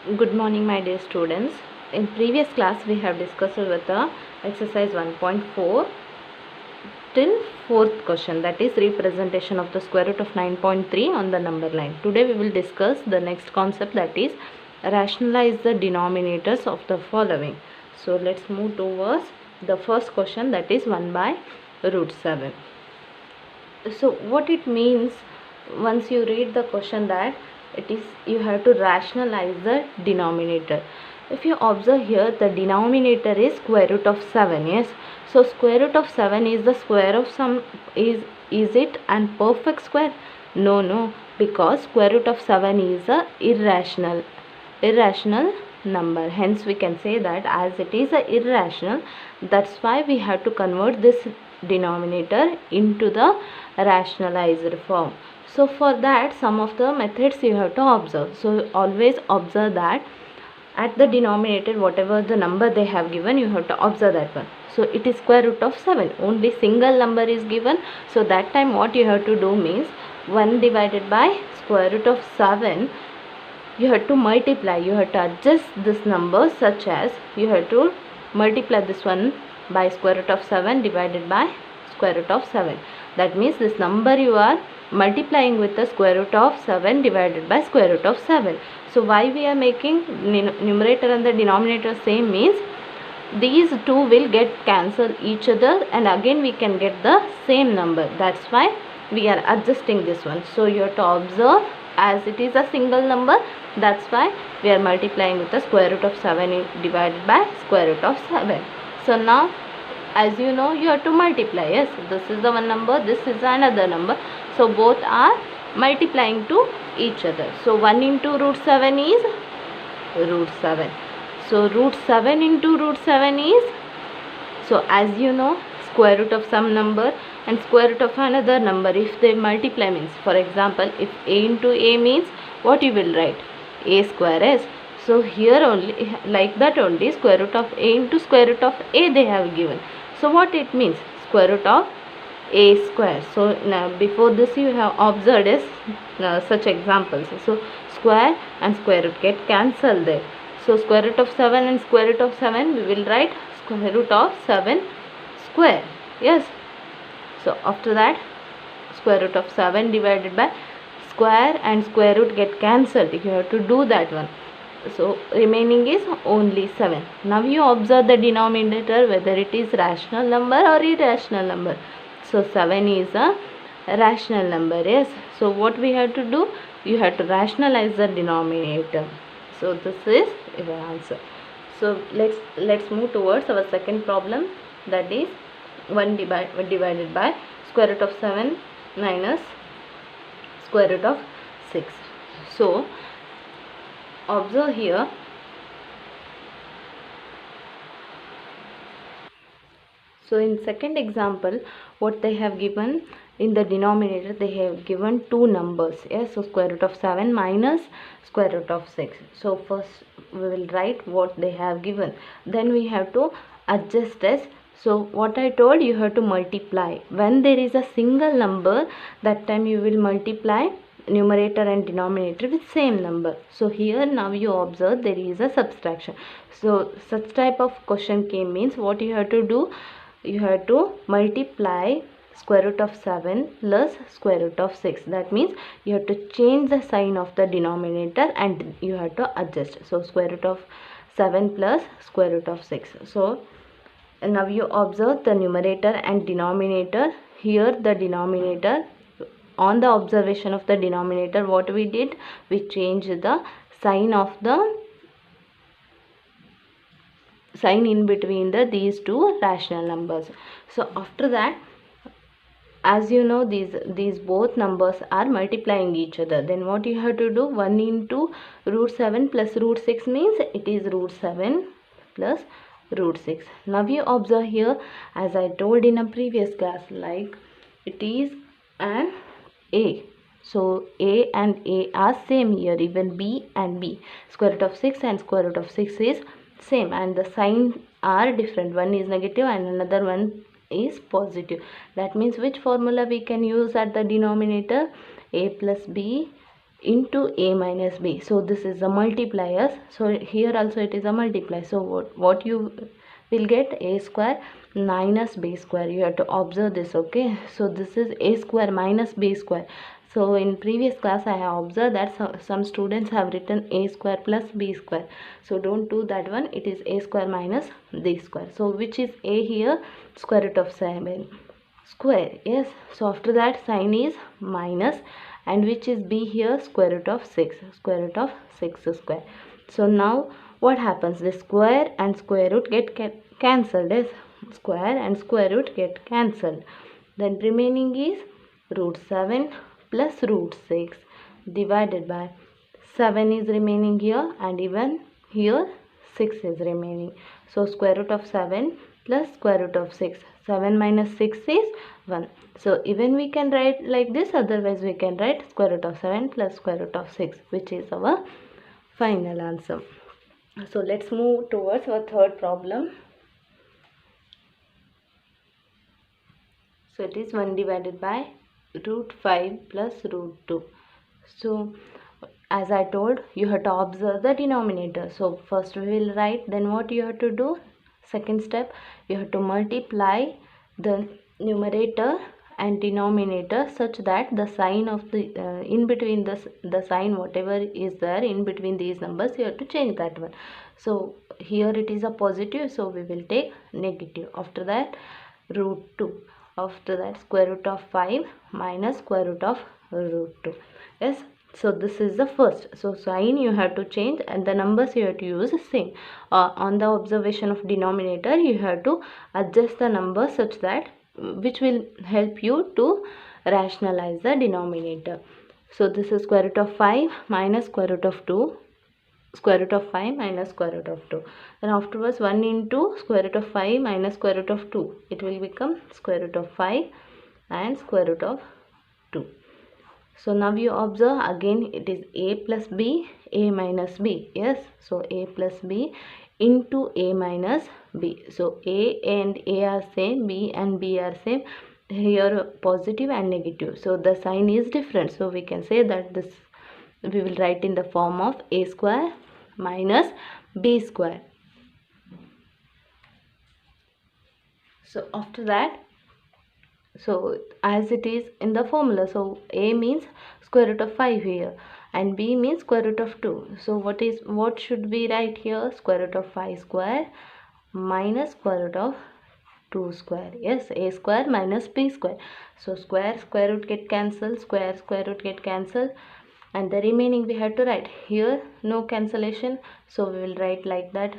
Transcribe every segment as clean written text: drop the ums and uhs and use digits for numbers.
Good morning, my dear students. In previous class, we have discussed with the exercise 1.4 till 4th question, that is representation of the square root of 9.3 on the number line. Today we will discuss the next concept, that is rationalize the denominators of the following. So let's move towards the first question, that is 1 by root 7. So what it means, once you read the question, that it is you have to rationalize the denominator. If you observe here, the denominator is square root of 7. Yes, so square root of 7 is the square of some, is it an perfect square? No, because square root of 7 is a irrational number. Hence we can say that as it is a irrational, that's why we have to convert this denominator into the rationalized form. So for that, some of the methods you have to observe. So always observe that at the denominator, whatever the number they have given, you have to observe that one. So it is square root of 7, only single number is given. So that time what you have to do means 1 divided by square root of 7, you have to multiply, you have to adjust this number, such as you have to multiply this one by square root of 7 divided by square root of 7. That means this number you are multiplying with the square root of 7 divided by square root of 7. So why we are making numerator and the denominator same means these two will get cancel each other and again we can get the same number. That's why we are adjusting this one. So you have to observe, as it is a single number, that's why we are multiplying with the square root of 7 divided by square root of 7. So now, as you know, you have to multiply. Yes, this is the one number, this is another number, so both are multiplying to each other. So 1 into root 7 is root 7. So root 7 into root 7 is, so as you know, square root of some number and square root of another number, if they multiply means, for example, if a into a means, what you will write? A square is. So here only, like that only, square root of a into square root of a they have given. So what it means? Square root of a square. So now before this you have observed is such examples. So square and square root get cancelled there. So square root of 7 and square root of 7, we will write square root of 7 square. Yes. So after that, square root of 7 divided by square and square root get cancelled. You have to do that one. So remaining is only 7. Now you observe the denominator, whether it is rational number or irrational number. So 7 is a rational number. Yes. So what we have to do? You have to rationalize the denominator. So this is your answer. So let's move towards our second problem, that is 1 divided by square root of 7 minus square root of 6. So observe here, so in second example, what they have given in the denominator, they have given two numbers. Yes, so square root of 7 minus square root of 6. So first we will write what they have given, then we have to adjust this. So what I told, you have to multiply. When there is a single number, that time you will multiply numerator and denominator with same number. So here now you observe there is a subtraction. So such type of question came means, what you have to do? You have to multiply square root of 7 plus square root of 6. That means you have to change the sign of the denominator and you have to adjust. So square root of 7 plus square root of 6. So now you observe the numerator and denominator. Here the denominator, on the observation of the denominator, what we did? We changed the sign of the sign in between these two rational numbers. So after that, as you know, these both numbers are multiplying each other. Then what you have to do? 1 into root 7 plus root 6 means it is root 7 plus root 6. Now you observe here, as I told in a previous class, like it is an a. So a and a are same here, even b and b. Square root of 6 and square root of 6 is same, and the sign are different. One is negative and another one is positive. That means which formula we can use at the denominator? A plus b into a minus b. So this is the multipliers. So here also it is a multiply. So what you will get, a square minus b square. You have to observe this, okay? So this is a square minus b square. So in previous class I have observed that some students have written a square plus b square. So don't do that one. It is a square minus b square. So which is a here? Square root of 7 square. Yes. So after that sign is minus, and which is b here? Square root of 6. Square root of 6 square. So now what happens? The square and square root get cancelled. Yes. Square and square root get cancelled. Then remaining is root 7 plus root 6 divided by 7 is remaining here, and even here 6 is remaining. So square root of 7 plus square root of 6. 7 minus 6 is 1. So even we can write like this, otherwise we can write square root of 7 plus square root of 6, which is our final answer. So let's move towards our third problem. So it is 1 divided by root 5 plus root 2. So as I told, you have to observe the denominator. So first we will write, then what you have to do? Second step, you have to multiply the numerator and denominator such that the sign of the in between the sign, whatever is there in between these numbers, you have to change that one. So here it is a positive, so we will take negative. After that root 2. After that square root of 5 minus square root of root 2. Yes. So this is the first. So sign you have to change, and the numbers you have to use same. On the observation of denominator, you have to adjust the number such that which will help you to rationalize the denominator. So this is square root of 5 minus square root of 2. Square root of 5 minus square root of 2. Then afterwards 1 into square root of 5 minus square root of 2. It will become square root of 5 and square root of 2. So now you observe again, it is a plus b, a minus b. Yes. So a plus b into a minus b. So a and a are same, b and b are same. Here positive and negative. So the sign is different. So we can say that this we will write in the form of a square minus b square. So after that, so as it is in the formula, so a means square root of 5 here, and b means square root of 2. So what should we write here? Square root of 5 square minus square root of 2 square. Yes, a square minus b square. So square root get cancelled, square root get cancelled, and the remaining we have to write. Here no cancellation, so we will write like that,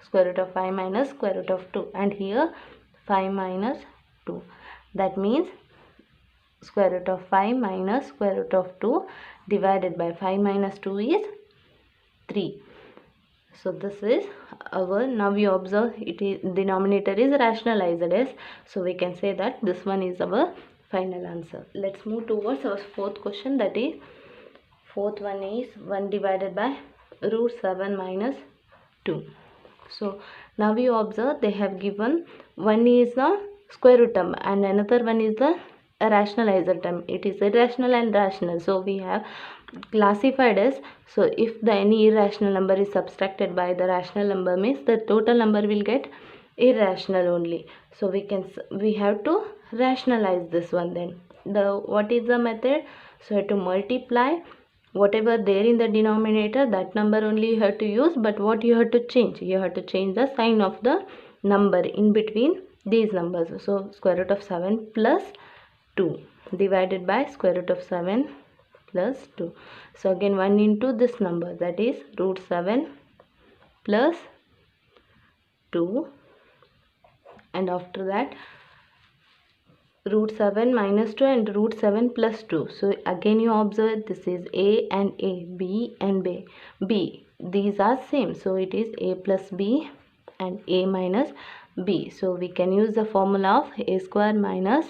square root of 5 minus square root of 2, and here 5 minus 2. That means square root of 5 minus square root of 2 divided by 5 minus 2 is 3. So this is our, now we observe it is denominator is rationalized. Yes. So we can say that this one is our final answer. Let's move towards our fourth question, that is fourth one is 1 divided by root 7 minus 2. So now we observe they have given one is the square root term and another one is the rationalizer term. It is irrational and rational. So we have classified as, so if the any irrational number is subtracted by the rational number, means the total number will get irrational only. So we have to rationalize this one. Then what is the method? So you have to multiply whatever there in the denominator, that number only you have to use, but what you have to change? You have to change the sign of the number in between these numbers. So square root of 7 plus 2 divided by square root of 7 plus 2. So again 1 into this number, that is root 7 plus 2, and after that root 7 minus 2 and root 7 plus 2. So again you observe this is a and a, b and b. These are same. So it is a plus b and a minus b. So we can use the formula of a square minus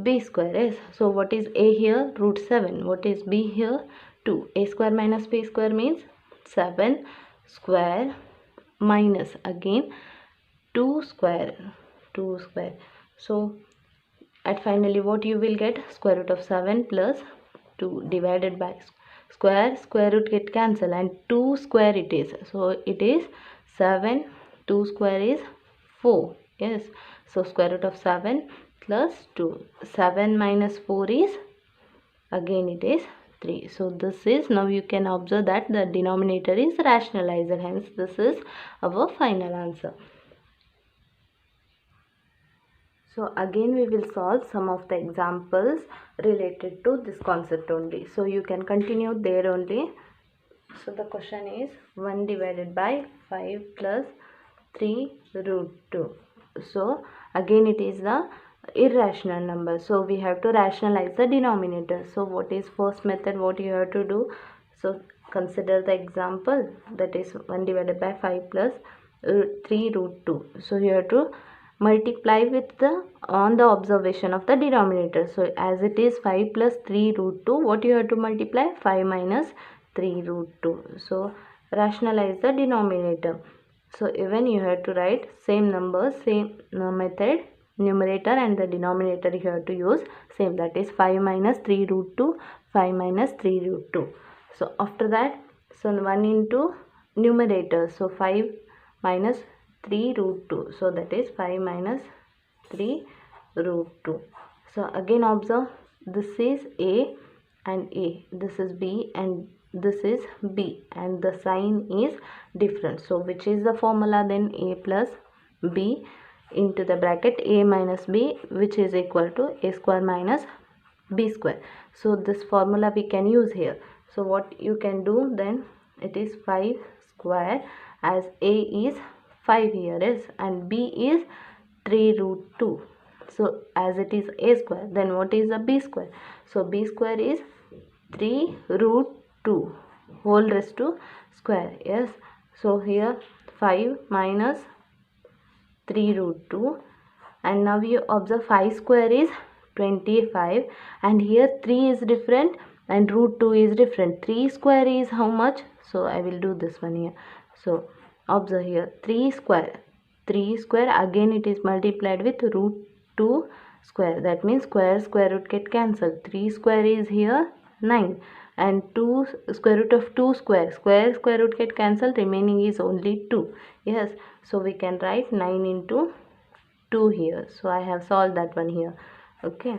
b square. Yes. So what is a here? Root 7. What is b here? 2. A square minus b square means 7 square minus again 2 square. So at finally what you will get? Square root of 7 plus 2 divided by square root get cancel and 2 square it is, so it is 7, 2 square is 4. Yes, so square root of 7 plus 2, 7 minus 4 is, again it is 3. So this is, now you can observe that the denominator is rationalizer, hence this is our final answer. So again we will solve some of the examples related to this concept only. So you can continue there only. So the question is 1 divided by 5 plus 3 root 2. So again it is the irrational number. So we have to rationalize the denominator. So what is first method, what you have to do? So consider the example, that is 1 divided by 5 plus 3 root 2. So you have to multiply with the on the observation of the denominator. So as it is 5 plus 3 root 2, what you have to multiply? 5 minus 3 root 2. So rationalize the denominator. So even you have to write same numbers, same method, numerator and the denominator you have to use same, that is 5 minus 3 root 2, 5 minus 3 root 2. So after that, so 1 into numerator, so 5 minus 3 root 2, so that is 5 minus 3 root 2. So again observe, this is A and A, this is B and this is B, and the sign is different. So which is the formula then? A plus B into the bracket A minus B, which is equal to A square minus B square. So this formula we can use here. So what you can do then, it is 5 square, as A is 5 here is and B is 3 root 2. So as it is A square, then what is the B square? So B square is 3 root 2 whole raised to square. Yes, so here 5 minus 3 root 2, and now you observe 5 square is 25 and here 3 is different and root 2 is different. 3 square is how much? So I will do this one here. So observe here 3 square again it is multiplied with root 2 square, that means square root get cancelled. 3 square is here 9 and 2 square root of 2 square root get cancelled, remaining is only 2. Yes, so we can write 9 into 2 here. So I have solved that one here. Okay,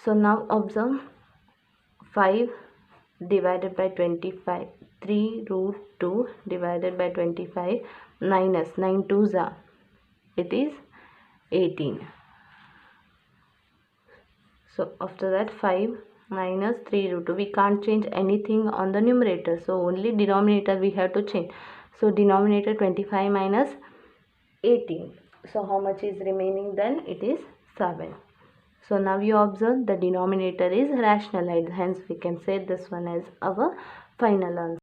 so now observe 5 divided by 25, 3 root 2 divided by 25, 9 2s are, it is 18. So after that 5 minus 3 root 2, we can't change anything on the numerator, so only denominator we have to change. So denominator 25 minus 18, so how much is remaining then? It is 7. So now you observe the denominator is rationalized, hence we can say this one as our final answer.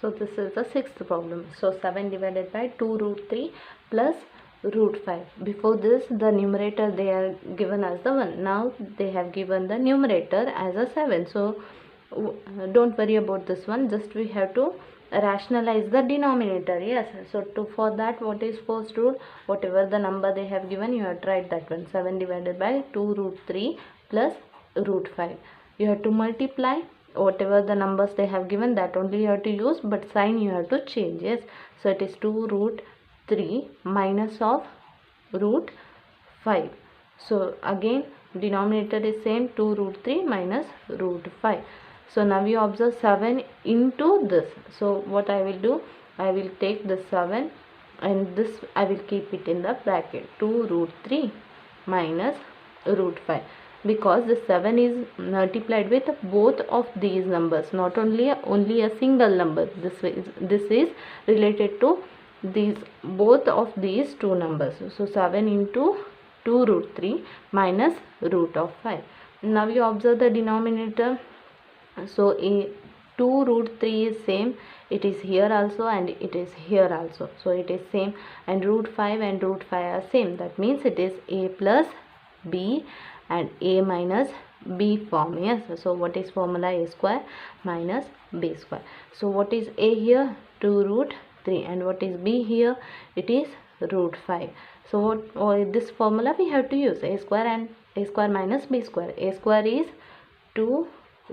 So this is the sixth problem. So 7 divided by 2 root 3 plus root 5. Before this the numerator they are given as the 1. Now they have given the numerator as a 7. So don't worry about this one. Just we have to rationalize the denominator. Yes. So for that, what is first rule? Whatever the number they have given, you have to write that one. 7 divided by 2 root 3 plus root 5. You have to multiply whatever the numbers they have given, that only you have to use, but sign you have to change. Yes. So it is 2 root 3 minus of root 5. So again denominator is same, 2 root 3 minus root 5. So now you observe 7 into this. So what I will do, I will take the 7 and this I will keep it in the bracket, 2 root 3 minus root 5, because the 7 is multiplied with both of these numbers, not only a single number. This is related to these both of these two numbers. So 7 into 2 root 3 minus root of 5. Now you observe the denominator. So 2 root 3 is same, it is here also and it is here also, so it is same, and root 5 and root 5 are same, that means it is a plus b and a minus b form. Yes, so what is formula? A square minus b square. So what is a here? 2 root 3, and what is b here? It is root 5. So what this formula we have to use, a square and a square minus b square. A square is 2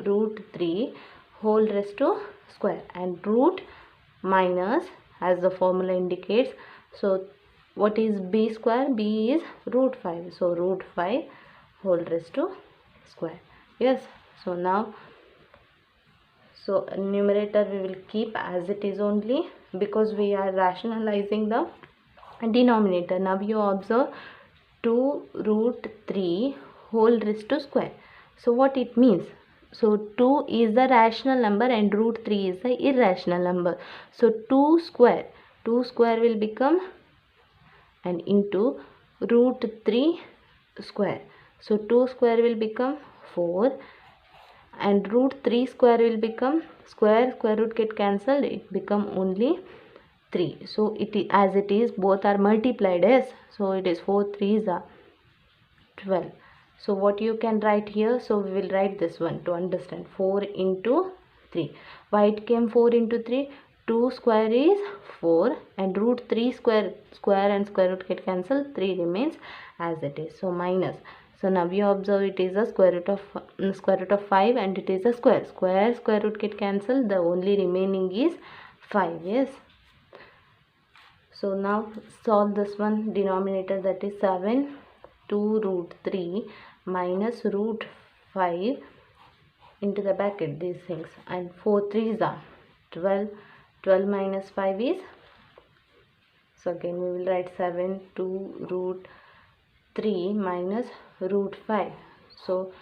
root 3 whole raised to square, and root minus, as the formula indicates, so what is b square? B is root 5, so root 5 whole raised to square. Yes, so now, so numerator we will keep as it is only, because we are rationalizing the denominator. Now you observe 2 root 3 whole raised to square. So what it means? So 2 is the rational number and root 3 is the irrational number. So 2 square will become, and into root 3 square. So 2 square will become 4, and root 3 square will become, square root get cancelled, it become only 3. So it is, as it is, both are multiplied, yes, so it is 4 3s are 12. So what you can write here? So we will write this one to understand. 4 into 3. Why it came 4 into 3? 2 square is 4, and root 3 square and square root get cancelled, 3 remains as it is. So minus. So now you observe it is a square root of 5, and it is a square root get cancelled, the only remaining is 5. Yes. So now solve this one. Denominator, that is 7, 2 root 3 minus root 5 into the bracket, these things, and 4 3s are 12. 12 minus 5 is, so again we will write 7, 2 root 3 minus root 5. So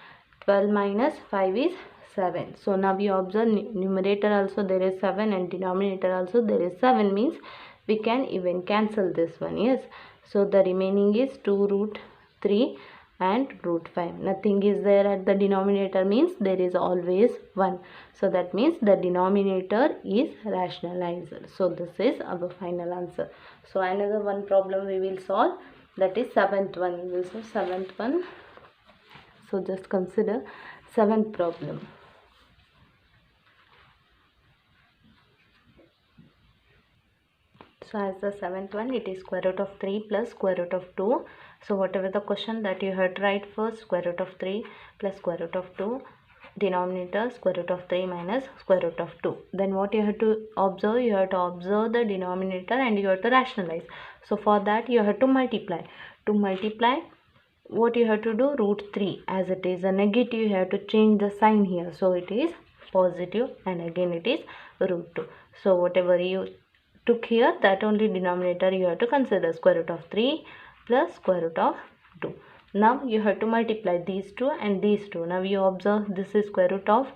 12 minus 5 is 7. So now we observe numerator also there is 7 and denominator also there is 7, means we can even cancel this one. Yes, so the remaining is 2 root 3 and root 5. Nothing is there at the denominator, means there is always 1. So that means the denominator is rationalizer. So this is our final answer. So another one problem we will solve, that is 7th one. We will solve 7th one. So just consider 7th problem. So as the 7th one, it is square root of 3 plus square root of 2. So whatever the question, that you have to write first, square root of 3 plus square root of 2, denominator square root of 3 minus square root of 2. Then what you have to observe? You have to observe the denominator and you have to rationalize. So for that you have to multiply. To multiply, what you have to do? Root 3, as it is a negative, you have to change the sign here. So it is positive, and again it is root 2. So whatever you took here, that only denominator you have to consider, square root of 3 plus square root of 2. Now you have to multiply these two and these two. Now you observe this is square root of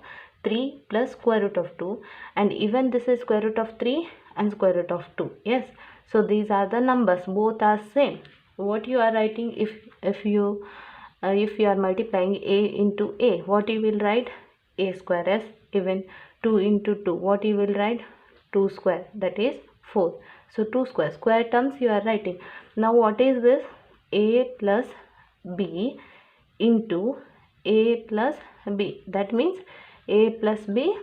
3 plus square root of 2, and even this is square root of 3 and square root of 2. Yes, so these are the numbers, both are same. What you are writing, if you are multiplying a into a, what you will write? A square. Yes, even 2 into 2, what you will write? 2 square, that is 4. So 2 square terms you are writing. Now what is this? A plus b into a plus b, that means a plus b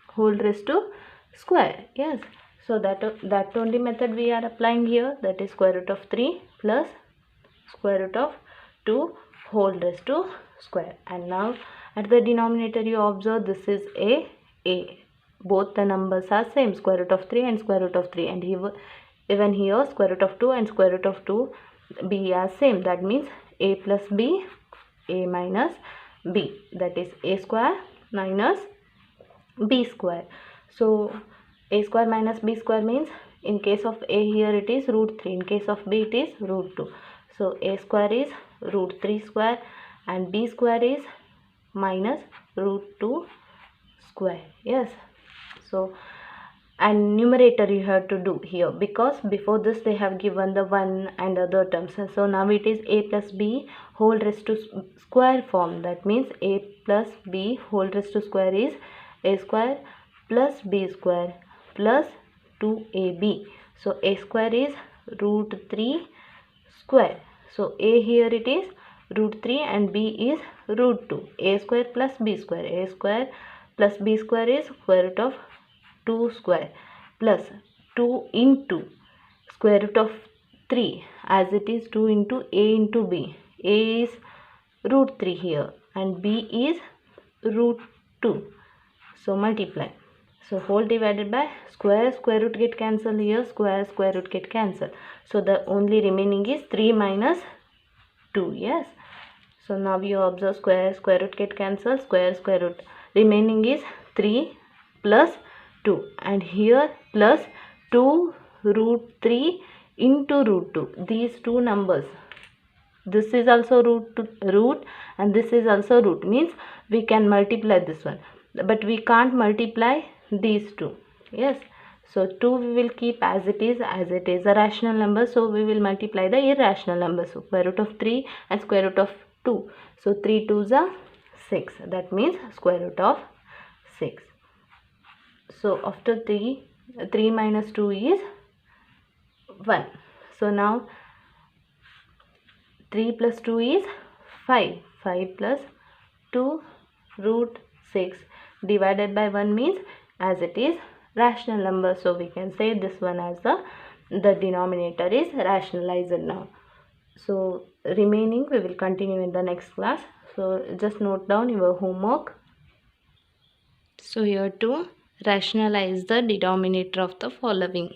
whole raised to square. Yes, so that only method we are applying here, that is square root of 3 plus square root of 2 whole raised to square. And now at the denominator you observe this is a, both the numbers are same, square root of 3 and square root of 3, and even here square root of 2 and square root of 2 b are same, that means a plus b, a minus b, that is a square minus b square. So a square minus b square means, in case of a here it is root 3, in case of b it is root 2. So a square is root 3 square and b square is minus root 2 square. Yes, so and numerator you have to do here, because before this they have given the 1 and other terms. So now it is a plus b whole raised to square form, that means a plus b whole raised to square is a square plus b square plus 2ab. So a square is root 3 square. So a here it is root 3 and b is root 2. A square plus b square, a square plus b square is square root of 2 square plus 2 into square root of 3, as it is 2 into a into b. A is root 3 here and b is root 2. So multiply. So whole divided by square root get cancelled here, square root get cancelled. So the only remaining is 3 minus 2. Yes. So now you observe square root get cancelled, square root. Remaining is 3 plus 2. And here plus 2 root 3 into root 2. These two numbers. This is also root and this is also root. Means we can multiply this one. But we can't multiply these two. Yes. So 2 we will keep as it is a rational number. So we will multiply the irrational number. So square root of 3 and square root of 2. So 3 2s are 6. That means square root of 6. So after 3 minus 2 is 1. So now 3 plus 2 is 5. 5 plus 2 root 6 divided by 1 means as it is rational number. So we can say this one as the denominator is rationalized now. So remaining we will continue in the next class. So just note down your homework. So here to rationalize the denominator of the following.